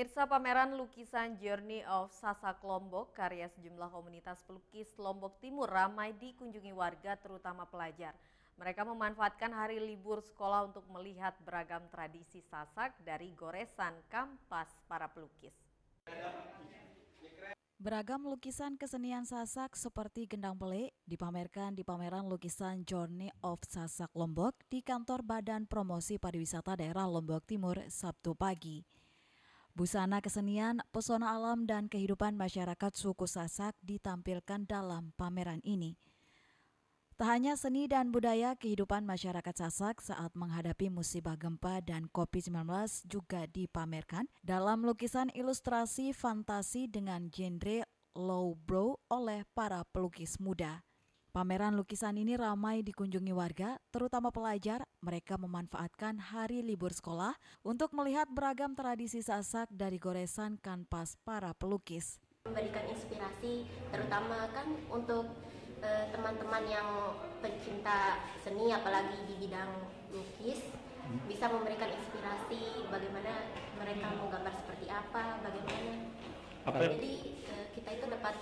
Pemirsa, pameran lukisan Journey of Sasak Lombok karya sejumlah komunitas pelukis Lombok Timur ramai dikunjungi warga terutama pelajar. Mereka memanfaatkan hari libur sekolah untuk melihat beragam tradisi Sasak dari goresan kampas para pelukis. Beragam lukisan kesenian Sasak seperti gendang pele dipamerkan di pameran lukisan Journey of Sasak Lombok di kantor Badan Promosi Pariwisata Daerah Lombok Timur Sabtu pagi. Busana kesenian, pesona alam dan kehidupan masyarakat suku Sasak ditampilkan dalam pameran ini. Tak hanya seni dan budaya, kehidupan masyarakat Sasak saat menghadapi musibah gempa dan COVID-19 juga dipamerkan dalam lukisan ilustrasi fantasi dengan genre lowbrow oleh para pelukis muda. Pameran lukisan ini ramai dikunjungi warga, terutama pelajar. Mereka memanfaatkan hari libur sekolah untuk melihat beragam tradisi Sasak dari goresan kanvas para pelukis. Memberikan inspirasi, terutama kan untuk teman-teman yang pencinta seni, apalagi di bidang lukis, bisa memberikan inspirasi bagaimana mereka mau gambar seperti apa, bagaimana. Jadi kita itu dapat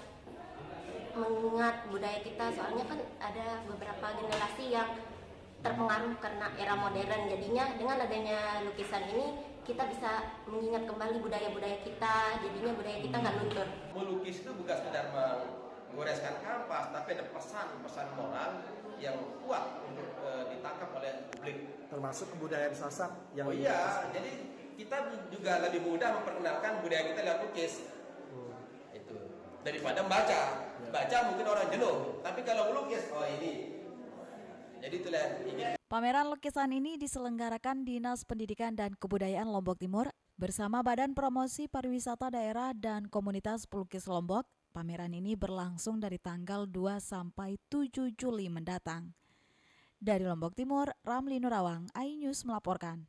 mengingat budaya kita, soalnya kan ada beberapa generasi yang terpengaruh karena era modern. Jadinya dengan adanya lukisan ini kita bisa mengingat kembali budaya-budaya kita, jadinya budaya kita nggak luntur. Melukis itu bukan sekedar menggoreskan kanvas, tapi ada pesan-pesan moral yang kuat untuk ditangkap oleh publik. Termasuk kebudayaan Sasak yang jadi kita juga lebih mudah memperkenalkan budaya kita lewat lukis. Itu daripada membaca. Baca mungkin orang jenuh, tapi kalau melukis, ini. Jadi itulah ingin. Pameran lukisan ini diselenggarakan Dinas Pendidikan dan Kebudayaan Lombok Timur bersama Badan Promosi Pariwisata Daerah dan Komunitas Pelukis Lombok. Pameran ini berlangsung dari tanggal 2 sampai 7 Juli mendatang. Dari Lombok Timur, Ramli Nurawang, iNews melaporkan.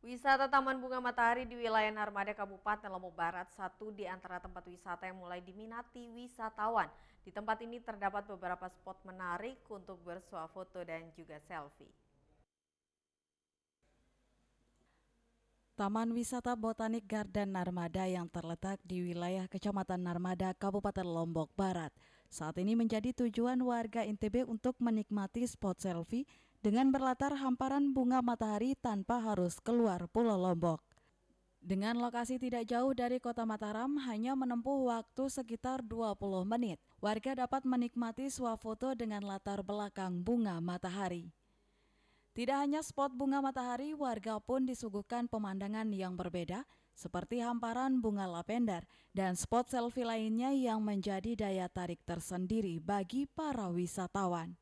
Wisata Taman Bunga Matahari di wilayah Narmada Kabupaten Lombok Barat, satu di antara tempat wisata yang mulai diminati wisatawan. Di tempat ini terdapat beberapa spot menarik untuk bersuah foto dan juga selfie. Taman Wisata Botanik Garden Narmada yang terletak di wilayah Kecamatan Narmada, Kabupaten Lombok Barat, saat ini menjadi tujuan warga NTB untuk menikmati spot selfie dengan berlatar hamparan bunga matahari tanpa harus keluar Pulau Lombok. Dengan lokasi tidak jauh dari Kota Mataram, hanya menempuh waktu sekitar 20 menit, warga dapat menikmati swafoto dengan latar belakang bunga matahari. Tidak hanya spot bunga matahari, warga pun disuguhkan pemandangan yang berbeda, seperti hamparan bunga lavender dan spot selfie lainnya yang menjadi daya tarik tersendiri bagi para wisatawan.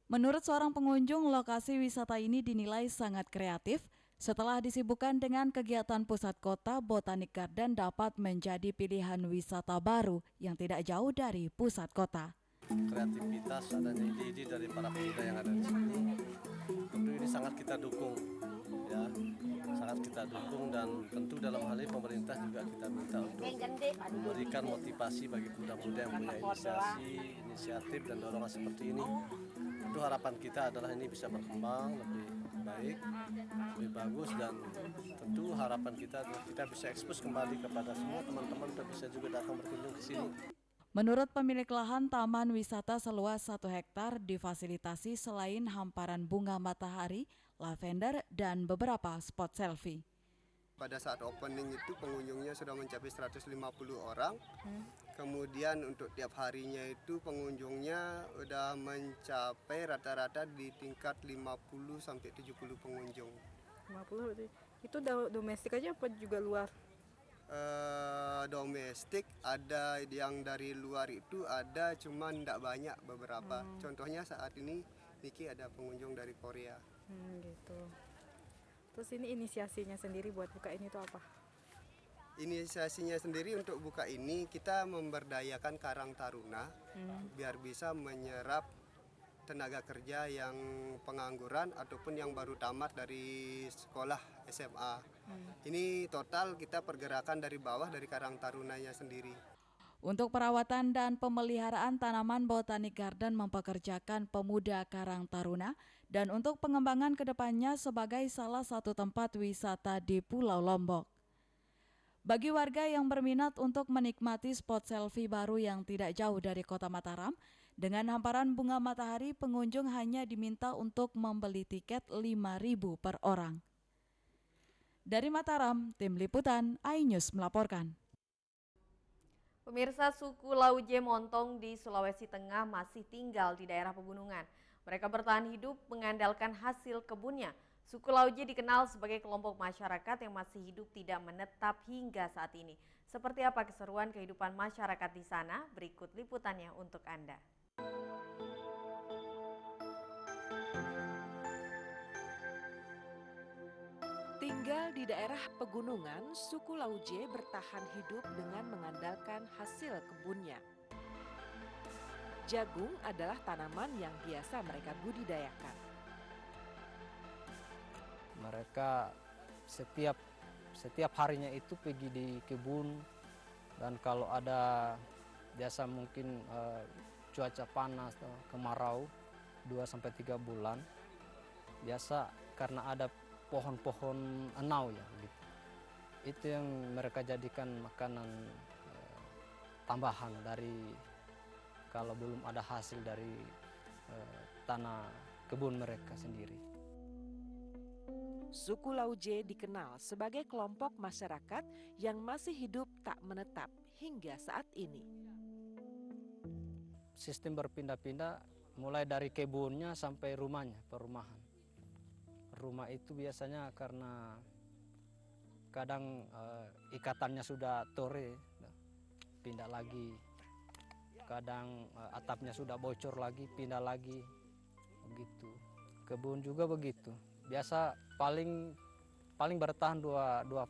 Menurut seorang pengunjung, lokasi wisata ini dinilai sangat kreatif. Setelah disibukkan dengan kegiatan pusat kota, Botanic Garden dapat menjadi pilihan wisata baru yang tidak jauh dari pusat kota. Kreativitas, adanya ide-ide dari para pemuda yang ada di sini, tentu ini sangat kita dukung, ya, sangat kita dukung, dan tentu dalam hal ini pemerintah juga kita minta untuk memberikan motivasi bagi pemuda-pemuda yang punya inisiatif dan dorongan seperti ini. Tentu harapan kita adalah ini bisa berkembang lebih baik, lebih bagus, dan tentu harapan kita adalah kita bisa ekspos kembali kepada semua teman-teman dan bisa juga datang berkunjung ke sini. Menurut pemilik lahan, taman wisata seluas 1 hektar difasilitasi selain hamparan bunga matahari, lavender, dan beberapa spot selfie. Pada saat opening itu pengunjungnya sudah mencapai 150 orang. Kemudian untuk tiap harinya itu pengunjungnya sudah mencapai rata-rata di tingkat 50 sampai 70 pengunjung. 50 berarti. Itu domestik aja apa juga luar? Domestik ada, yang dari luar itu ada, cuman tidak banyak beberapa. Contohnya saat ini Niki ada pengunjung dari Korea. Gitu. Terus ini inisiasinya sendiri buat buka ini tuh apa? Inisiasinya sendiri untuk buka ini kita memberdayakan Karang Taruna biar bisa menyerap tenaga kerja yang pengangguran ataupun yang baru tamat dari sekolah SMA. Ini total kita pergerakan dari bawah dari Karang Tarunanya sendiri. Untuk perawatan dan pemeliharaan tanaman, Botanic Garden mempekerjakan pemuda Karang Taruna dan untuk pengembangan kedepannya sebagai salah satu tempat wisata di Pulau Lombok. Bagi warga yang berminat untuk menikmati spot selfie baru yang tidak jauh dari kota Mataram, dengan hamparan bunga matahari, pengunjung hanya diminta untuk membeli tiket Rp5.000 per orang. Dari Mataram, Tim Liputan iNews melaporkan. Pemirsa, suku Lauje Montong di Sulawesi Tengah masih tinggal di daerah pegunungan. Mereka bertahan hidup mengandalkan hasil kebunnya. Suku Lauje dikenal sebagai kelompok masyarakat yang masih hidup tidak menetap hingga saat ini. Seperti apa keseruan kehidupan masyarakat di sana? Berikut liputannya untuk Anda. Tinggal di daerah pegunungan, suku Lauje bertahan hidup dengan mengandalkan hasil kebunnya. Jagung adalah tanaman yang biasa mereka budidayakan. Mereka setiap harinya itu pergi di kebun, dan kalau ada biasa mungkin cuaca panas atau kemarau 2-3 bulan, biasa karena ada pohon-pohon enau ya gitu. Itu yang mereka jadikan makanan tambahan dari kalau belum ada hasil dari tanah kebun mereka sendiri. Suku Lauje dikenal sebagai kelompok masyarakat yang masih hidup tak menetap hingga saat ini. Sistem berpindah-pindah mulai dari kebunnya sampai rumahnya, perumahan. Rumah itu biasanya karena kadang ikatannya sudah tore, pindah lagi. Kadang atapnya sudah bocor lagi, pindah lagi, begitu. Kebun juga begitu. Biasa paling bertahan dua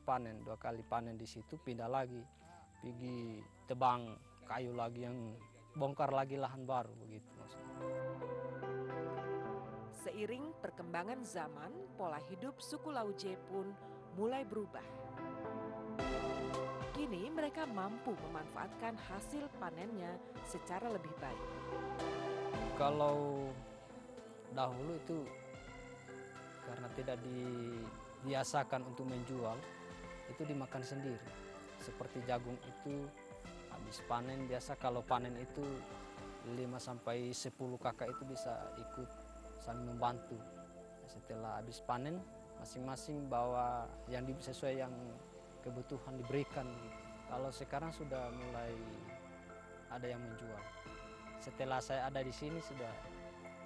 kali panen di situ, pindah lagi, pergi tebang kayu lagi, yang bongkar lagi lahan baru, begitu maksudnya. Seiring perkembangan zaman, pola hidup suku Lauje pun mulai berubah. Kini mereka mampu memanfaatkan hasil panennya secara lebih baik. Kalau dahulu itu karena tidak dibiasakan untuk menjual, itu dimakan sendiri. Seperti jagung itu habis panen, biasa kalau panen itu 5-10 kakak itu bisa ikut saling membantu. Setelah habis panen, masing-masing bawa yang sesuai yang kebutuhan diberikan. Kalau sekarang sudah mulai ada yang menjual. Setelah saya ada di sini sudah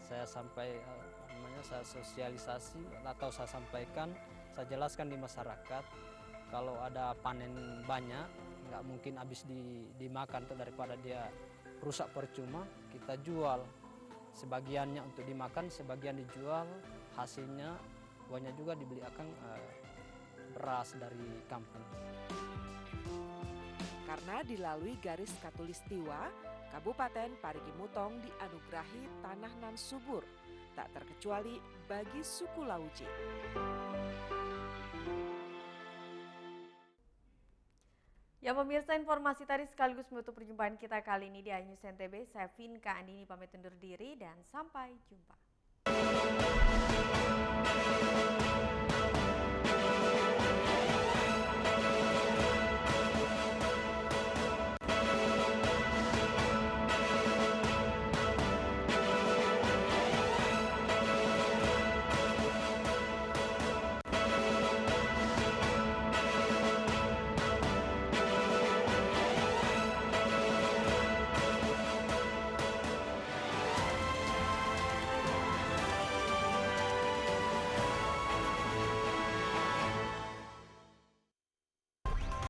saya saya sosialisasi atau saya sampaikan, saya jelaskan di masyarakat kalau ada panen banyak, nggak mungkin habis dimakan tuh, daripada dia rusak percuma, kita jual. Sebagiannya untuk dimakan, sebagian dijual, hasilnya banyak juga dibeli akan beras dari kampung. Karena dilalui garis Katulistiwa, Kabupaten Parigi Mutong dianugerahi tanah nan subur, tak terkecuali bagi suku Lauje. Ya pemirsa, informasi tadi sekaligus menutup perjumpaan kita kali ini di iNews NTB. Saya Vinka Andini pamit undur diri dan sampai jumpa.